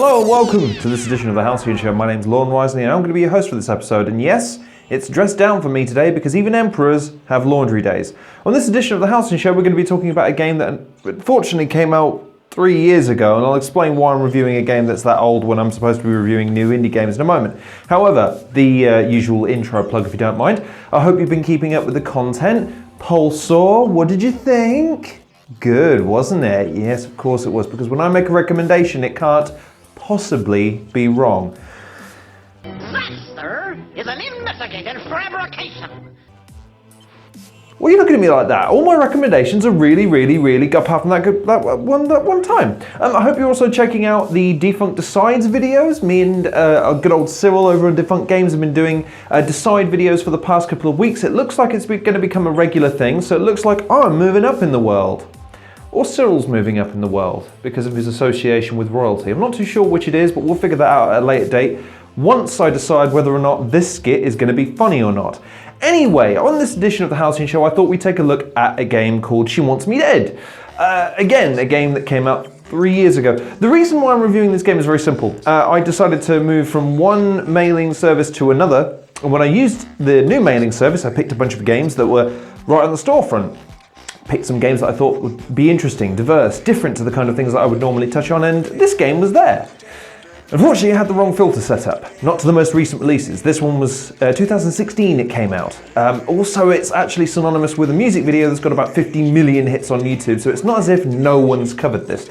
Hello and welcome to this edition of the Halcyon Show. My name's Lorne Wisely and I'm going to be your host for this episode. And yes, it's dressed down for me today because even emperors have laundry days. On this edition of the Halcyon Show, we're going to be talking about a game that unfortunately came out 3 years ago, and I'll explain why I'm reviewing a game that's that old when I'm supposed to be reviewing new indie games in a moment. However, the usual intro plug if you don't mind. I hope you've been keeping up with the content. Pulsar, what did you think? Good, wasn't it? Yes, of course it was, because when I make a recommendation, it can't possibly be wrong. That, sir, is an investigated fabrication. Why are you looking at me like that? All my recommendations are really good, apart from that one time. I hope you're also checking out the Defunct Decides videos. Me and good old Cyril over on Defunct Games have been doing Decide videos for the past couple of weeks. It looks like it's going to become a regular thing, so it looks like I'm moving up in the world. Or Cyril's moving up in the world because of his association with royalty. I'm not too sure which it is, but we'll figure that out at a later date once I decide whether or not this skit is going to be funny or not. Anyway, on this edition of the Halcyon Show, I thought we'd take a look at a game called She Wants Me Dead. Again, a game that came out 3 years ago. The reason why I'm reviewing this game is very simple. I decided to move from one mailing service to another, and when I used the new mailing service, I picked a bunch of games that were right on the storefront. Picked some games that I thought would be interesting, diverse, different to the kind of things that I would normally touch on, and this game was there. Unfortunately, I had the wrong filter set up, not to the most recent releases. This one was 2016 it came out. Also, it's actually synonymous with a music video that's got about 50 million hits on YouTube, so it's not as if no one's covered this.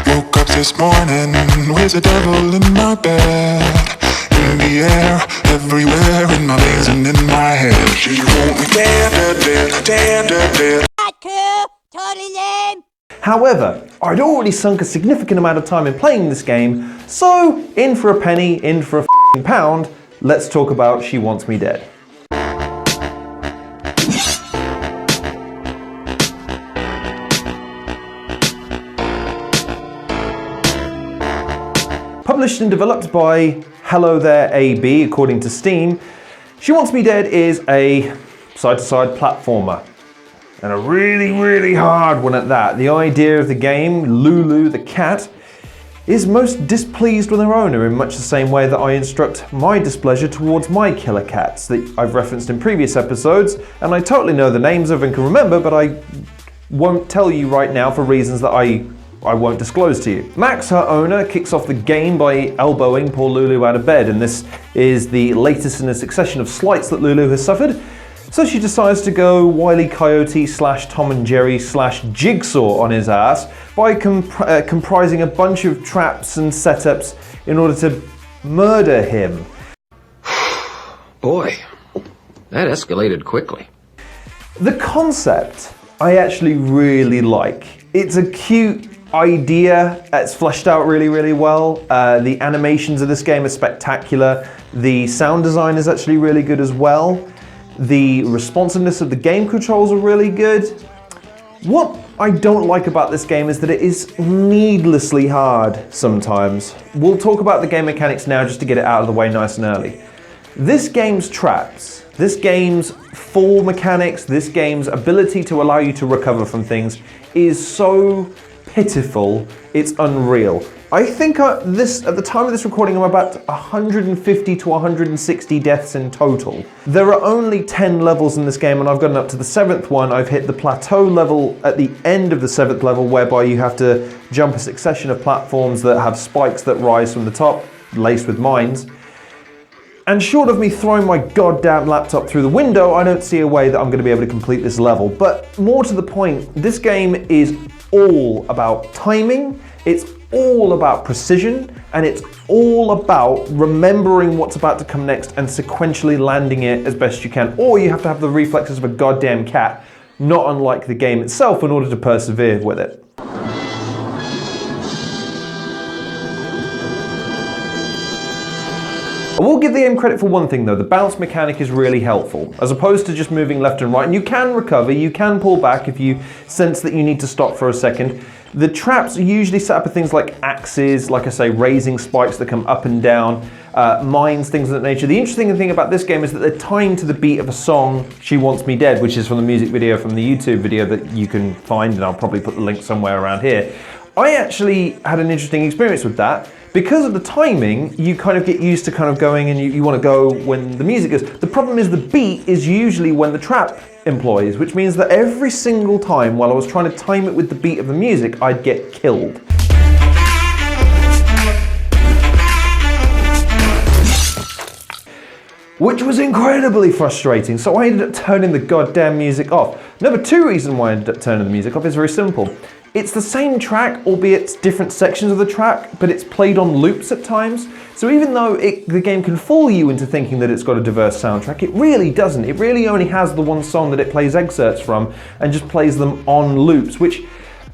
Woke up this morning with a devil in my bed. In the air, everywhere, in my veins and in my head. She won't be dead. However, I'd already sunk a significant amount of time in playing this game, so in for a penny, in for a f***ing pound, let's talk about She Wants Me Dead. Published and developed by Hello There AB, according to Steam, She Wants Me Dead is a side-to-side platformer. And a really hard one at that. The idea of the game, Lulu the cat, is most displeased with her owner in much the same way that I instruct my displeasure towards my killer cats that I've referenced in previous episodes, and I totally know the names of and can remember, but I won't tell you right now for reasons that I won't disclose to you. Max, her owner, kicks off the game by elbowing poor Lulu out of bed, and this is the latest in a succession of slights that Lulu has suffered. So she decides to go Wile E. Coyote / Tom and Jerry / Jigsaw on his ass by comprising a bunch of traps and setups in order to murder him. Boy, that escalated quickly. The concept I actually really like. It's a cute idea. It's fleshed out really well. The animations of this game are spectacular. The sound design is actually really good as well. The responsiveness of the game controls are really good. What I don't like about this game is that it is needlessly hard sometimes. We'll talk about the game mechanics now just to get it out of the way nice and early. This game's traps, this game's fall mechanics, this game's ability to allow you to recover from things is so pitiful, it's unreal. I think at the time of this recording, I'm about 150 to 160 deaths in total. There are only 10 levels in this game, and I've gotten up to the 7th one. I've hit the plateau level at the end of the 7th level, whereby you have to jump a succession of platforms that have spikes that rise from the top, laced with mines. And short of me throwing my goddamn laptop through the window, I don't see a way that I'm going to be able to complete this level. But more to the point, this game is all about timing, it's all about precision, and it's all about remembering what's about to come next and sequentially landing it as best you can. Or you have to have the reflexes of a goddamn cat, not unlike the game itself, in order to persevere with it. I will give the game credit for one thing though, the bounce mechanic is really helpful, as opposed to just moving left and right, and you can recover, you can pull back if you sense that you need to stop for a second. The traps are usually set up with things like axes, like I say, raising spikes that come up and down, mines, things of that nature. The interesting thing about this game is that they're timed to the beat of a song, She Wants Me Dead, which is from the music video from the YouTube video that you can find, and I'll probably put the link somewhere around here. I actually had an interesting experience with that, Because of the timing, you kind of get used to kind of going and you want to go when the music goes. The problem is the beat is usually when the trap employs, which means that every single time while I was trying to time it with the beat of the music, I'd get killed. Which was incredibly frustrating, so I ended up turning the goddamn music off. Number 2 reason why I ended up turning the music off is very simple. It's the same track, albeit different sections of the track, but it's played on loops at times. So even though the game can fool you into thinking that it's got a diverse soundtrack, it really doesn't. It really only has the one song that it plays excerpts from and just plays them on loops, which,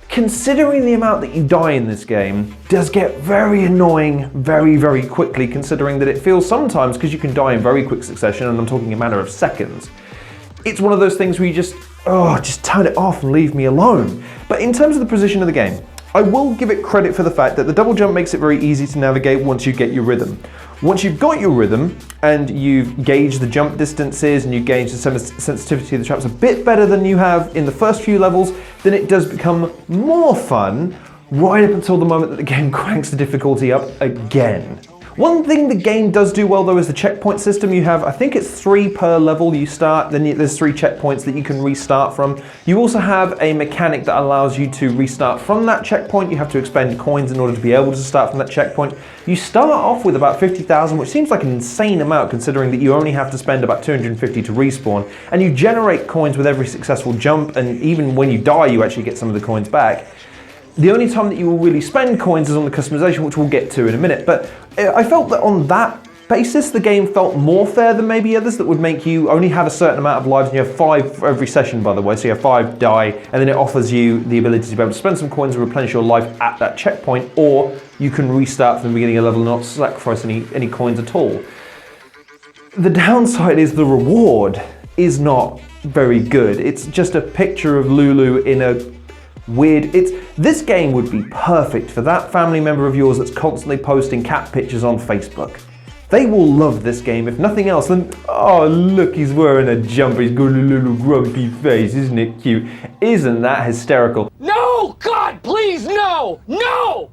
considering the amount that you die in this game, does get very annoying very, very quickly, considering that it feels sometimes, because you can die in very quick succession, and I'm talking a matter of seconds, it's one of those things where you just turn it off and leave me alone. But in terms of the position of the game, I will give it credit for the fact that the double jump makes it very easy to navigate once you get your rhythm. Once you've got your rhythm and you've gauged the jump distances and you gauge the sensitivity of the traps a bit better than you have in the first few levels, then it does become more fun right up until the moment that the game cranks the difficulty up again. One thing the game does do well though is the checkpoint system. You have, I think it's 3 per level you start, then there's 3 checkpoints that you can restart from. You also have a mechanic that allows you to restart from that checkpoint. You have to expend coins in order to be able to start from that checkpoint. You start off with about 50,000, which seems like an insane amount considering that you only have to spend about 250 to respawn, and you generate coins with every successful jump, and even when you die you actually get some of the coins back. The only time that you will really spend coins is on the customization, which we'll get to in a minute, but I felt that on that basis the game felt more fair than maybe others that would make you only have a certain amount of lives, and you have 5 for every session, by the way, so you have 5 die, and then it offers you the ability to be able to spend some coins and replenish your life at that checkpoint, or you can restart from the beginning of the level and not sacrifice any coins at all. The downside is the reward is not very good. It's just a picture of Lulu in a weird, this game would be perfect for that family member of yours that's constantly posting cat pictures on Facebook. They will love this game, if nothing else, than, oh look, he's wearing a jumper, he's got a little grumpy face, isn't it cute? Isn't that hysterical? No! God, please, no! No!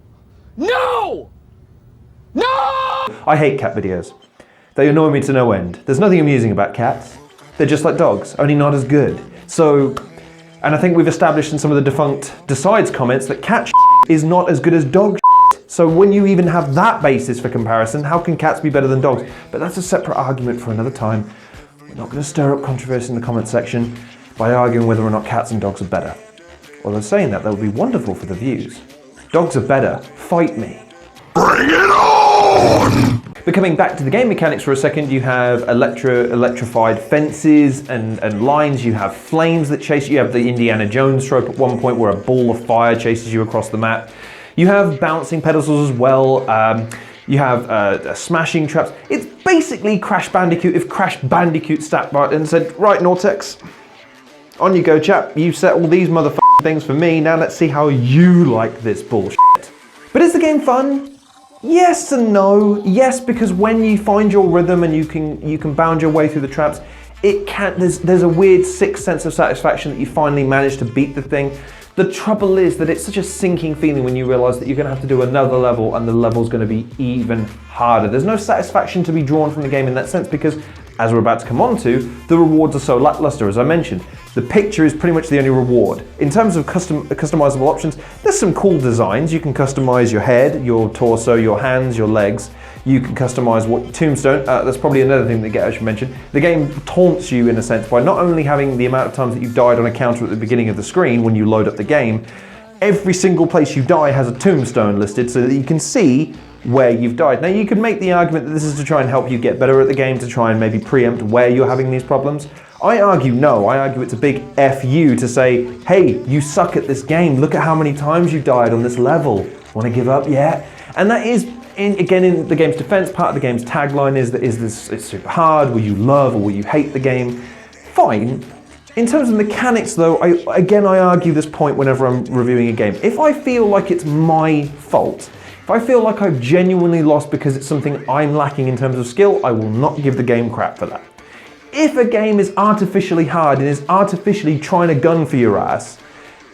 No! No! I hate cat videos. They annoy me to no end. There's nothing amusing about cats. They're just like dogs, only not as good. So, and I think we've established in some of the defunct Decides comments that cat is not as good as dog. So when you even have that basis for comparison, how can cats be better than dogs? But that's a separate argument for another time. We're not going to stir up controversy in the comment section by arguing whether or not cats and dogs are better. Although saying that would be wonderful for the views. Dogs are better. Fight me. Bring it on! But coming back to the game mechanics for a second, you have electrified fences and lines, you have flames that chase you, have the Indiana Jones trope at one point where a ball of fire chases you across the map. You have bouncing pedestals as well, you have smashing traps. It's basically Crash Bandicoot if Crash Bandicoot sat by and said, right Nortex, on you go chap, you set all these motherfucking things for me, now let's see how you like this bullshit. But is the game fun? Yes and no. Yes, because when you find your rhythm and you can bound your way through the traps, there's a weird sixth sense of satisfaction that you finally managed to beat the thing. The trouble is that it's such a sinking feeling when you realise that you're going to have to do another level and the level's going to be even harder. There's no satisfaction to be drawn from the game in that sense because, as we're about to come on to, the rewards are so lackluster, as I mentioned. The picture is pretty much the only reward. In terms of customizable options, there's some cool designs. You can customize your head, your torso, your hands, your legs. You can customize what tombstone. That's probably another thing that I should mention. The game taunts you in a sense by not only having the amount of times that you've died on a counter at the beginning of the screen when you load up the game, every single place you die has a tombstone listed so that you can see where you've died. Now you could make the argument that this is to try and help you get better at the game, to try and maybe preempt where you're having these problems. I argue no. I argue it's a big F you to say, hey, you suck at this game. Look at how many times you died on this level. Want to give up yet? And that is, again, in the game's defense, part of the game's tagline is this, it's super hard, will you love or will you hate the game? Fine. In terms of mechanics though, I argue this point whenever I'm reviewing a game. If I feel like it's my fault, if I feel like I've genuinely lost because it's something I'm lacking in terms of skill, I will not give the game crap for that. If a game is artificially hard and is artificially trying to gun for your ass,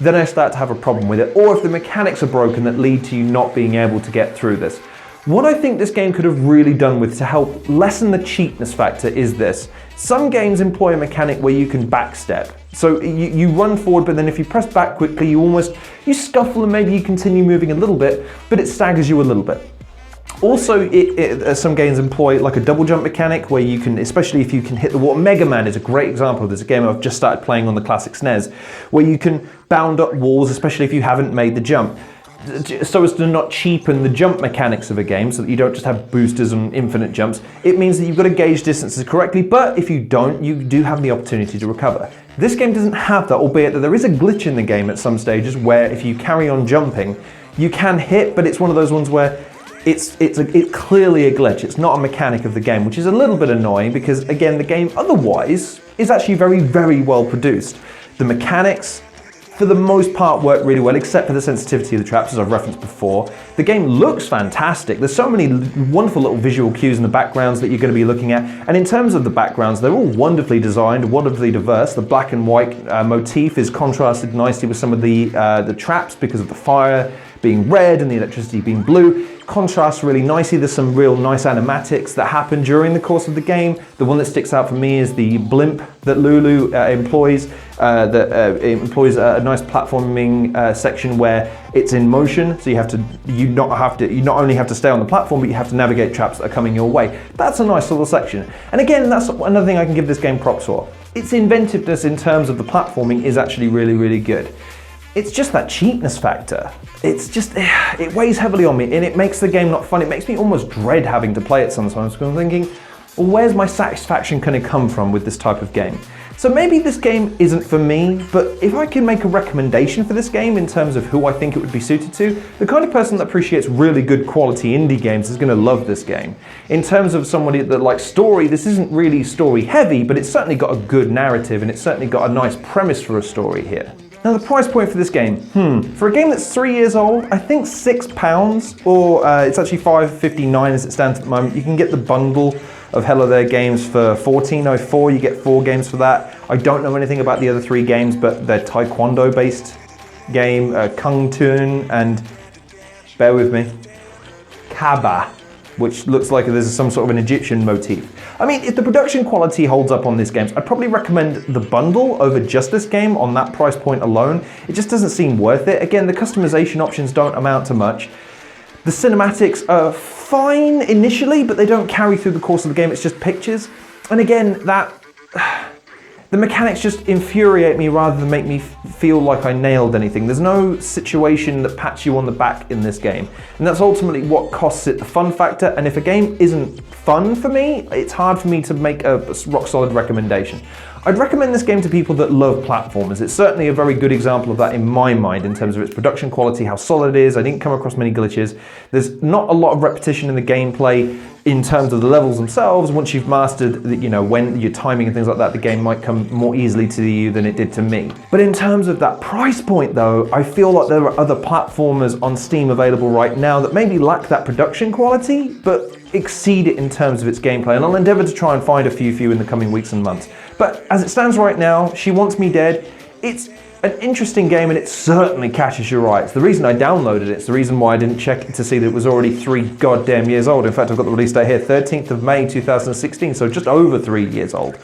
then I start to have a problem with it. Or if the mechanics are broken that lead to you not being able to get through this. What I think this game could have really done with to help lessen the cheapness factor is this. Some games employ a mechanic where you can backstep. So you run forward, but then if you press back quickly, you scuffle and maybe you continue moving a little bit, but it staggers you a little bit. Also, some games employ like a double jump mechanic where you can, especially if you can hit the wall. Mega Man is a great example of this, a game I've just started playing on the classic SNES, where you can bound up walls, especially if you haven't made the jump, so as to not cheapen the jump mechanics of a game, so that you don't just have boosters and infinite jumps. It means that you've got to gauge distances correctly, but if you don't, you do have the opportunity to recover. This game doesn't have that, albeit that there is a glitch in the game at some stages where if you carry on jumping, you can hit, but it's one of those ones where it's clearly a glitch. It's not a mechanic of the game, which is a little bit annoying because, again, the game otherwise is actually very, very well produced. The mechanics, for the most part, work really well, except for the sensitivity of the traps, as I've referenced before. The game looks fantastic. There's so many wonderful little visual cues in the backgrounds that you're going to be looking at. And in terms of the backgrounds, they're all wonderfully designed, wonderfully diverse. The black and white motif is contrasted nicely with some of the traps because of the fire being red and the electricity being blue. Contrasts really nicely. There's some real nice animatics that happen during the course of the game. The one that sticks out for me is the blimp that Lulu employs. That employs a nice platforming section where it's in motion, so you not only have to stay on the platform, but you have to navigate traps that are coming your way. That's a nice little section. And again, that's another thing I can give this game props for. Its inventiveness in terms of the platforming is actually really, really good. It's just that cheapness factor. It weighs heavily on me and it makes the game not fun. It makes me almost dread having to play it sometimes because I'm thinking, well, where's my satisfaction going to come from with this type of game? So maybe this game isn't for me, but if I can make a recommendation for this game in terms of who I think it would be suited to, the kind of person that appreciates really good quality indie games is going to love this game. In terms of somebody that likes story, this isn't really story heavy, but it's certainly got a good narrative and it's certainly got a nice premise for a story here. Now the price point for this game, for a game that's 3 years old, I think £6, or it's actually $5.59 as it stands at the moment. You can get the bundle of Hello There games for $14.04, you get 4 games for that. I don't know anything about the other 3 games, but they're Taekwondo based game, Kung Tun, and, bear with me, Kaba, which looks like there's some sort of an Egyptian motif. I mean, if the production quality holds up on these games, I'd probably recommend the bundle over just this game on that price point alone. It just doesn't seem worth it. Again, the customization options don't amount to much. The cinematics are fine initially, but they don't carry through the course of the game. It's just pictures. And again, the mechanics just infuriate me rather than make me feel like I nailed anything. There's no situation that pats you on the back in this game. And that's ultimately what costs it the fun factor. And if a game isn't fun for me, it's hard for me to make a rock solid recommendation. I'd recommend this game to people that love platformers. It's certainly a very good example of that in my mind in terms of its production quality, how solid it is. I didn't come across many glitches. There's not a lot of repetition in the gameplay in terms of the levels themselves. Once you've mastered, when your timing and things like that, the game might come more easily to you than it did to me. But in terms of that price point though, I feel like there are other platformers on Steam available right now that maybe lack that production quality, but exceed it in terms of its gameplay. And I'll endeavor to try and find a few in the coming weeks and months. But as it stands right now, She Wants Me Dead, it's an interesting game and it certainly catches your eye. It's the reason I downloaded it. It's the reason why I didn't check to see that it was already 3 goddamn years old. In fact, I've got the release date here, 13th of May 2016, so just over 3 years old.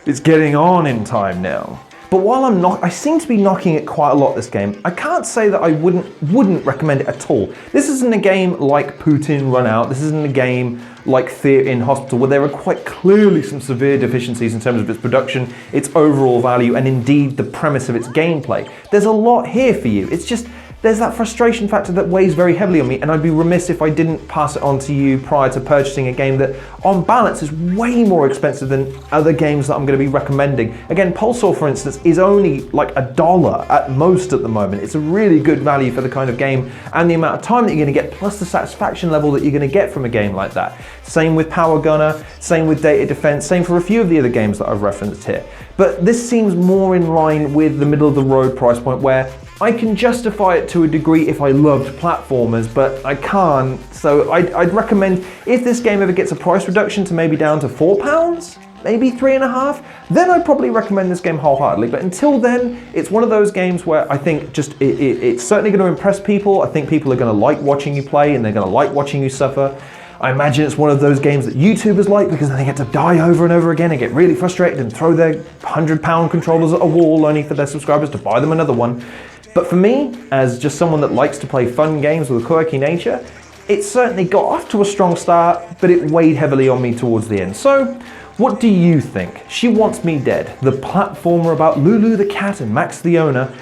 It's getting on in time now. But while I seem to be knocking it quite a lot this game, I can't say that I wouldn't recommend it at all. This isn't a game like Putin Run Out. This isn't a game like Theatre in Hospital, where there are quite clearly some severe deficiencies in terms of its production, its overall value, and indeed the premise of its gameplay. There's a lot here for you. It's just, there's that frustration factor that weighs very heavily on me, and I'd be remiss if I didn't pass it on to you prior to purchasing a game that, on balance, is way more expensive than other games that I'm going to be recommending. Again, Pulsar, for instance, is only like $1 at most at the moment. It's a really good value for the kind of game and the amount of time that you're going to get, plus the satisfaction level that you're going to get from a game like that. Same with Power Gunner, same with Data Defense, same for a few of the other games that I've referenced here. But this seems more in line with the middle of the road price point, where I can justify it to a degree if I loved platformers, but I can't. So I'd recommend, if this game ever gets a price reduction to maybe down to £4, maybe 3.5, then I'd probably recommend this game wholeheartedly. But until then, it's one of those games where I think just it's certainly going to impress people. I think people are going to like watching you play, and they're going to like watching you suffer. I imagine it's one of those games that YouTubers like because they get to die over and over again and get really frustrated and throw their 100-pound controllers at a wall only for their subscribers to buy them another one. But for me, as just someone that likes to play fun games with a quirky nature, it certainly got off to a strong start, but it weighed heavily on me towards the end. So, what do you think? She Wants Me Dead, the platformer about Lulu the cat and Max the owner,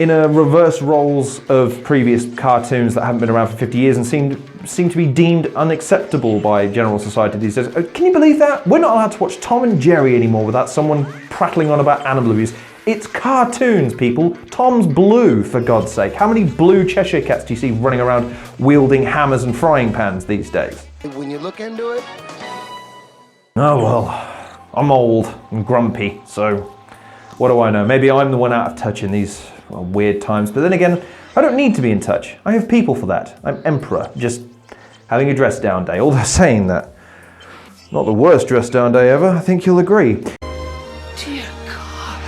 in a reverse roles of previous cartoons that haven't been around for 50 years and seem to be deemed unacceptable by general society these days. Can you believe that? We're not allowed to watch Tom and Jerry anymore without someone prattling on about animal abuse. It's cartoons, people. Tom's blue, for God's sake. How many blue Cheshire cats do you see running around wielding hammers and frying pans these days? When you look into it. Oh well, I'm old and grumpy, so what do I know? Maybe I'm the one out of touch in these weird times, but then again, I don't need to be in touch. I have people for that. I'm emperor, just having a dress down day. Although saying that, not the worst dress down day ever, I think you'll agree. Dear God,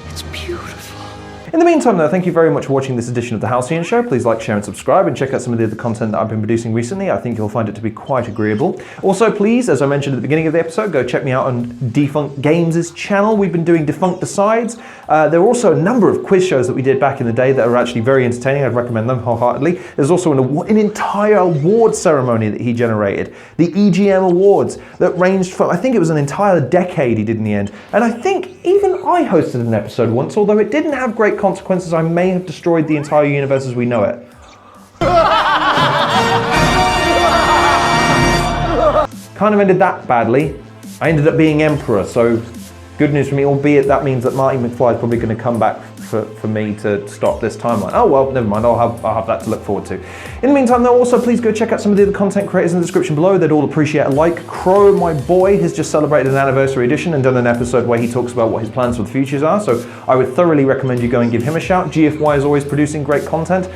it's beautiful. In the meantime though, thank you very much for watching this edition of The Halcyon Show. Please like, share and subscribe and check out some of the other content that I've been producing recently. I think you'll find it to be quite agreeable. Also please, as I mentioned at the beginning of the episode, go check me out on Defunct Games' channel. We've been doing Defunct Decides. There are also a number of quiz shows that we did back in the day that are actually very entertaining. I'd recommend them wholeheartedly. There's also an entire award ceremony that he generated. The EGM Awards that ranged from, I think it was an entire decade he did in the end. And I think even I hosted an episode once, although it didn't have great consequences. I may have destroyed the entire universe as we know it. Kind of ended that badly. I ended up being emperor, so good news for me, albeit that means that Marty McFly is probably going to come back for me to stop this timeline. Oh well, never mind, I'll have that to look forward to. In the meantime though, also please go check out some of the other content creators in the description below. They'd all appreciate a like. Crow, my boy, has just celebrated an anniversary edition and done an episode where he talks about what his plans for the futures are, so I would thoroughly recommend you go and give him a shout. GFY is always producing great content.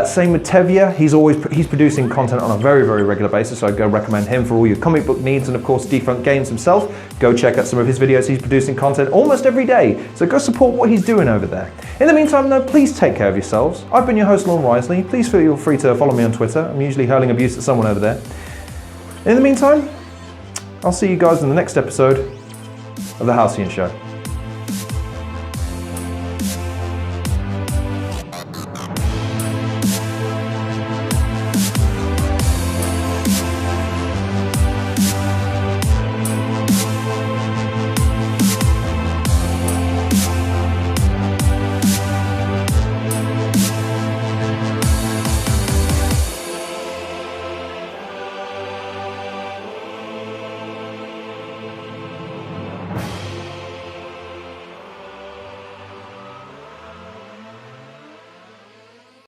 Same with Tevye, he's producing content on a very, very regular basis, so I'd go recommend him for all your comic book needs, and of course Defunct Games himself. Go check out some of his videos. He's producing content almost every day, so go support what he's doing over there. In the meantime though, please take care of yourselves. I've been your host, Lorne Wisely. Please feel free to follow me on Twitter. I'm usually hurling abuse at someone over there. In the meantime, I'll see you guys in the next episode of The Halcyon Show.